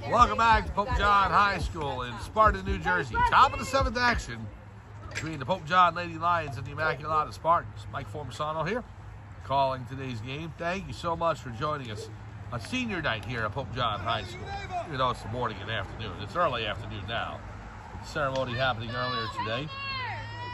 Welcome back to Pope John High School in Sparta, New Jersey. Top of the 7th action between the Pope John Lady Lions and the Immaculata Spartans. Mike Formisano here, calling today's game. Thank you so much for joining us on senior night here at Pope John High School. Even though it's the morning and afternoon. It's early afternoon now. The ceremony happening earlier today.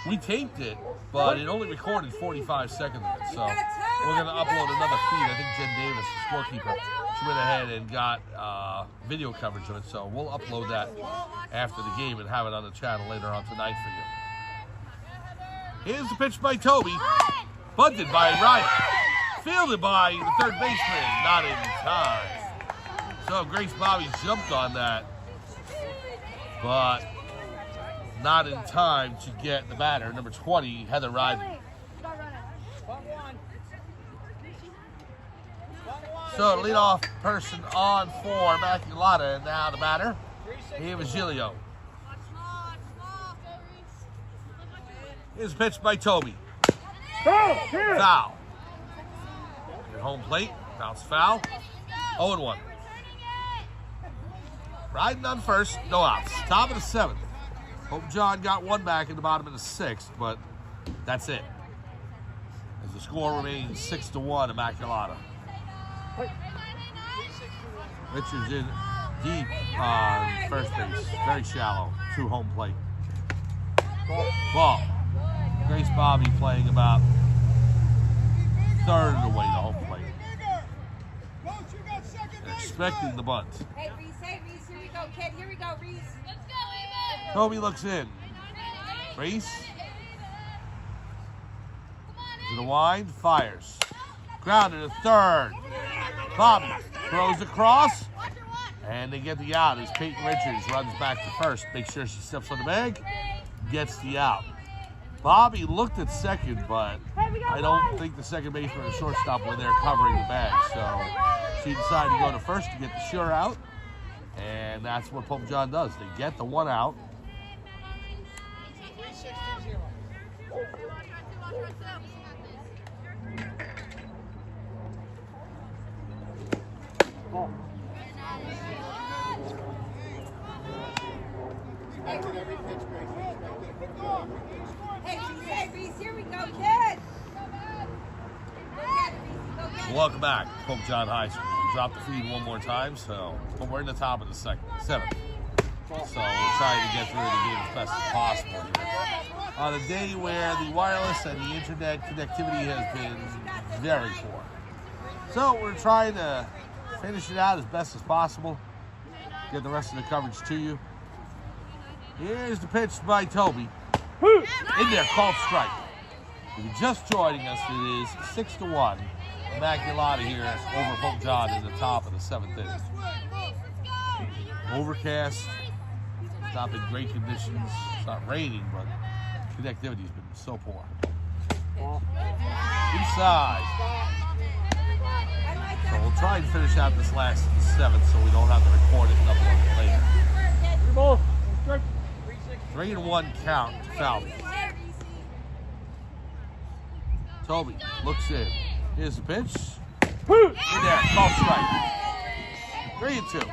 We taped it, but it only recorded 45 seconds of it. So we're going to upload another feed. I think Jen Davis, the scorekeeper, she went ahead and got video coverage of it. So we'll upload that after the game and have it on the channel later on tonight for you. Here's the pitch by Toby. Bunted by Ryan. Fielded by the third baseman. Not in time. So Grace Bobby jumped on that, but not in time to get the batter, number 20, Heather Ryden. So the leadoff person on for Immaculata, and now the batter, here was Gilio. Here's a pitch by Toby. Foul. At home plate, bounce foul. 0-1. Ryden on first, no outs. Top of the 7th. Pope John got one back in the bottom of the 6th, but that's it. As the score remains 6-1, Immaculata. Richards in deep on first base, very shallow, to home plate. Ball. Grace Bobby playing about third of the way to home plate. They're expecting the bunt. Hey, Reese, here we go, kid. Here we go, Reese. Toby looks in. Reese. To the wind, fires. Grounded to third. Bobby throws across. And they get the out as Peyton Richards runs back to first. Makes sure she steps on the bag. Gets the out. Bobby looked at second, but I don't think the second baseman or shortstop were there covering the bag. So she decided to go to first to get the sure out. And that's what Pope John does. They get the one out. Hey, Reese, here we go, kid. Welcome back, Pope John High School. We dropped the feed one more time, but we're in the top of the 7th. So we're trying to get through the game as best as possible here. On a day where the wireless and the internet connectivity has been very poor. So we're trying to finish it out as best as possible. Get the rest of the coverage to you. Here's the pitch by Toby. In there, called strike. If you're just joining us, it is 6-1. Immaculata here over Pope John in the top of the 7th inning. Overcast. It's not been great conditions. It's not raining, but connectivity has been so poor. Inside. So we'll try and finish out this last 7th so we don't have to record it and upload it later. 3-1 count to Falvey. Toby looks in. Here's the pitch. In there, called strike. 3-2.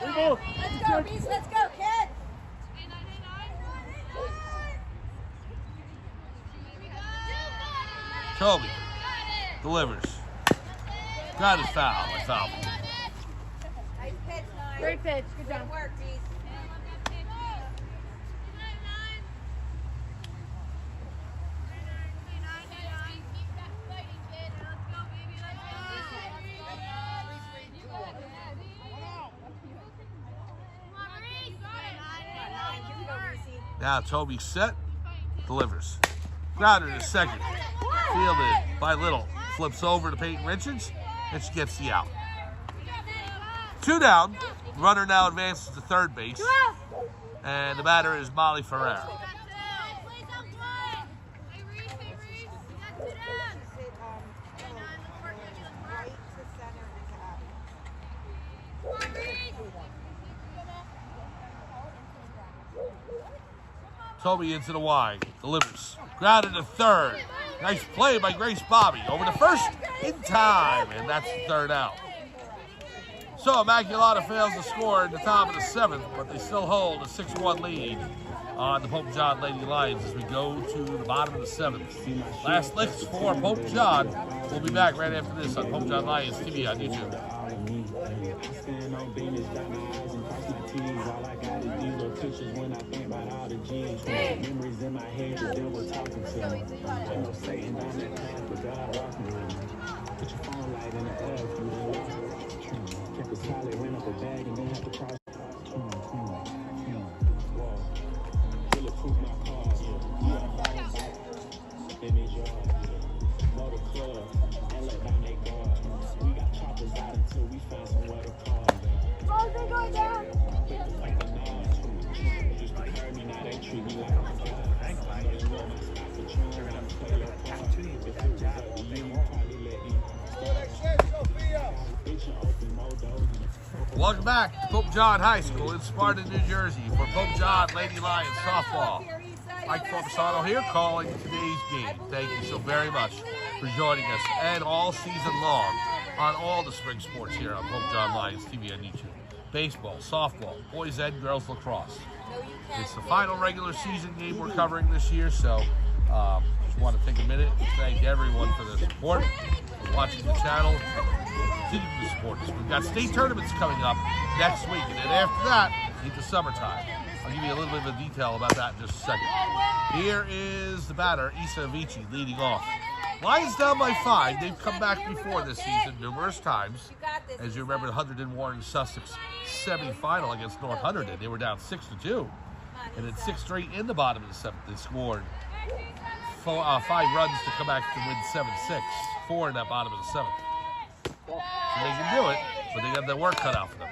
Let's go, Reese. Let's go, kid. Toby delivers. Got his foul by Falvey. Nice pitch, Nine. Great pitch. Good job. Good work, Reese. Now Toby set, delivers. Grounded to second. Fielded by Little. Flips over to Peyton Richards, and she gets the out. 2 down. Runner now advances to third base. And the batter is Molly Ferrer. Toby into the wide, delivers. Grounded to third. Nice play by Grace Bobby. Over to first, in time, and that's the third out. So Immaculata fails to score in the top of the 7th, but they still hold a 6-1 lead on the Pope John Lady Lions as we go to the bottom of the 7th. Last licks for Pope John. We'll be back right after this on Pope John Lions TV on YouTube. Memories in my head, the devil talking to me. I know Satan down that path, but God walking with me. Put your phone light in the air if you don't like it. Kept a solid, ran up a bag, and then had to cross. Bulletproof my car, image yard, motor club, and let down they guard. We got choppers out until we find somewhere to park. Oh, they're going down. Welcome back to Pope John High School in Sparta, New Jersey for Pope John Lady Lions softball. Mike Formasano here calling today's game. Thank you so very much for joining us and all season long on all the spring sports here on Pope John Lions TV on YouTube. Baseball, softball, boys and girls lacrosse. It's the final regular season game we're covering this year, so just want to take a minute and thank everyone for their support, for watching the channel, continue to support us. We've got state tournaments coming up next week, and then after that, into summertime. I'll give you a little bit of a detail about that in just a second. Here is the batter, Issa Avicii, leading off. Lions down by 5. They've come back before this season numerous times. As you remember, the Hunterdon Warren Sussex semifinal against North Hunterdon. They were down 6-2. And then 6 straight in the bottom of the 7th. They scored 5 runs to come back to win 7-6. 4 in that bottom of the 7th. So they can do it, but they got their work cut out for them.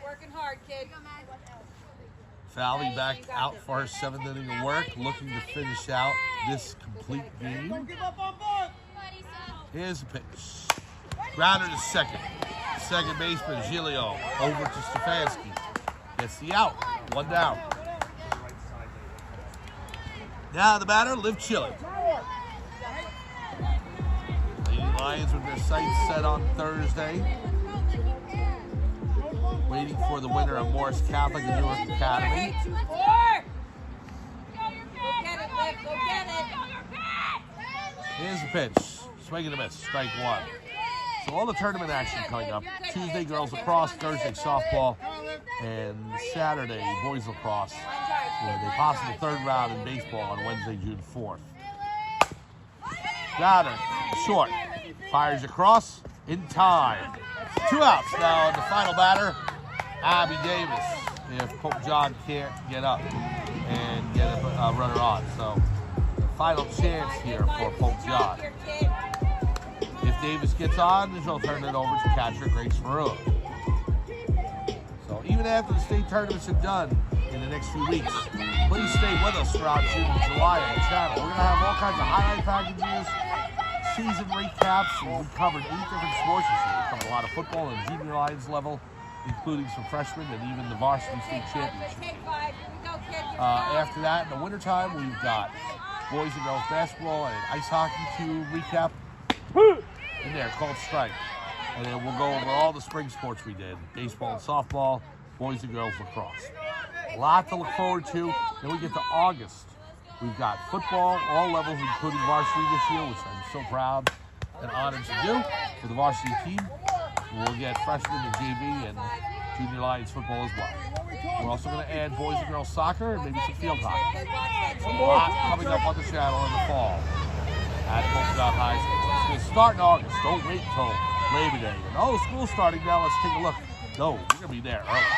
Working hard, kid. Falvey back out for her 7th inning of work, looking to finish out this complete game. Here's a pitch. Grounder to second. Second baseman, Giglio, over to Stefanski. Gets the out. 1 down. Now the batter, Liv Chili. Lady Lions with their sights set on Thursday. Waiting for the winner of Morris Catholic and Newark Academy. Go get it. Here's the pitch. Swing and a miss. Strike 1. So all the tournament action coming up. Tuesday, girls lacrosse. Thursday, softball. And Saturday, boys lacrosse. With a possible 3rd round in baseball on Wednesday, June 4th. Grounder, short. Fires across in time. 2 outs now on the final batter, Abby Davis, if Pope John can't get up and get a runner on. So final chance here for Pope John. If Davis gets on, then she'll turn it over to catcher Grace Maroon. So even after the state tournaments are done in the next few weeks, please stay with us throughout June and July on the channel. We're going to have all kinds of highlight packages, season recaps, and we covered 8 different sports this year. We covered a lot of football and junior Lions level, including some freshmen and even the varsity state championship. After that, in the wintertime, we've got boys and girls basketball and ice hockey to recap in there called Strike. And then we'll go over all the spring sports we did, baseball and softball, boys and girls lacrosse. A lot to look forward to. Then we get to August. We've got football, all levels, including varsity this year, which I'm so proud and honored to do for the varsity team. We'll get freshmen and JV and junior Lions football as well. We're also going to add boys and girls soccer and maybe some field hockey. A lot coming up on the channel in the fall at Pope John High School. It's going to start in August. Don't wait until Labor Day. And the school's starting now. Let's take a look. No, we're going to be there early.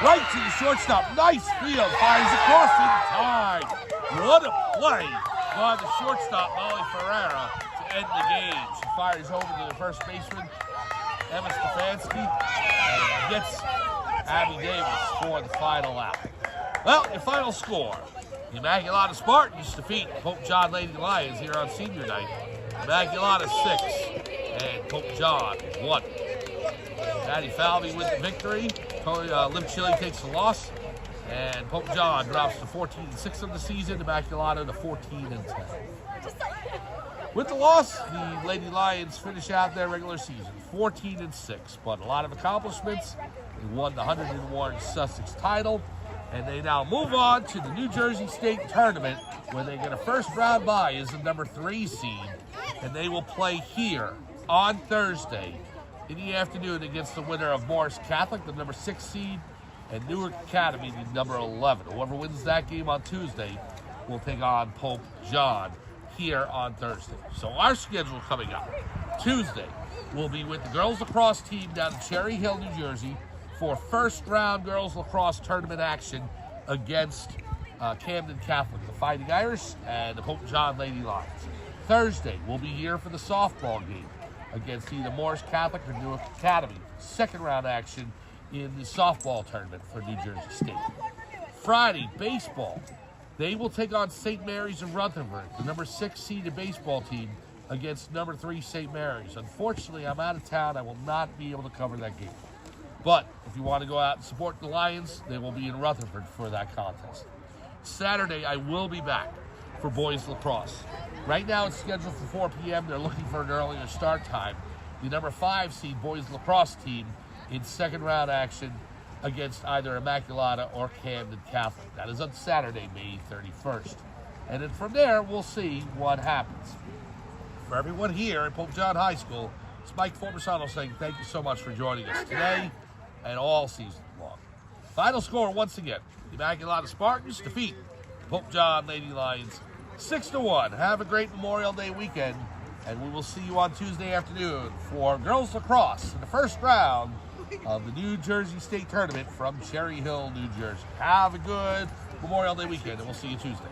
Right to the shortstop. Nice field. Fires across in time. What a play by the shortstop, Molly Ferreira, to end the game. She fires over to the first baseman, Emma Stefanski, and gets Abby Davis for the final out. Well, your final score. The Immaculata Spartans defeat Pope John Lady Lions here on senior night. Immaculata 6 and Pope John 1. Patty Falvey with the victory. Liv Chili takes the loss. And Pope John drops to 14-6 of the season. Immaculata to 14-10. With the loss, the Lady Lions finish out their regular season 14-6, but a lot of accomplishments. They won the 101 Sussex title, and they now move on to the New Jersey State Tournament, where they get a first-round bye as the number 3 seed, and they will play here on Thursday in the afternoon against the winner of Morris Catholic, the number 6 seed, and Newark Academy, the number 11. Whoever wins that game on Tuesday will take on Pope John here on Thursday. So our schedule coming up, Tuesday, will be with the girls lacrosse team down in Cherry Hill, New Jersey, for first-round girls lacrosse tournament action against Camden Catholic, the Fighting Irish, and the Pope John Lady Lions. Thursday, we'll be here for the softball game against either Morris Catholic or Newark Academy. Second-round action in the softball tournament for New Jersey State. Friday, baseball. They will take on St. Mary's in Rutherford, the number 6 seeded baseball team, against number 3 St. Mary's. Unfortunately, I'm out of town. I will not be able to cover that game. But if you want to go out and support the Lions, they will be in Rutherford for that contest. Saturday, I will be back for boys lacrosse. Right now, it's scheduled for 4 p.m. They're looking for an earlier start time. The number 5 seed boys lacrosse team in second-round action against either Immaculata or Camden Catholic. That is on Saturday, May 31st. And then from there, we'll see what happens. For everyone here at Pope John High School, it's Mike Formisano saying thank you so much for joining us today and all season long. Final score once again, the Immaculata Spartans defeat Pope John Lady Lions 6-1. Have a great Memorial Day weekend, and we will see you on Tuesday afternoon for girls lacrosse in the first round of the New Jersey State Tournament from Cherry Hill, New Jersey. Have a good Memorial Day weekend, and we'll see you Tuesday.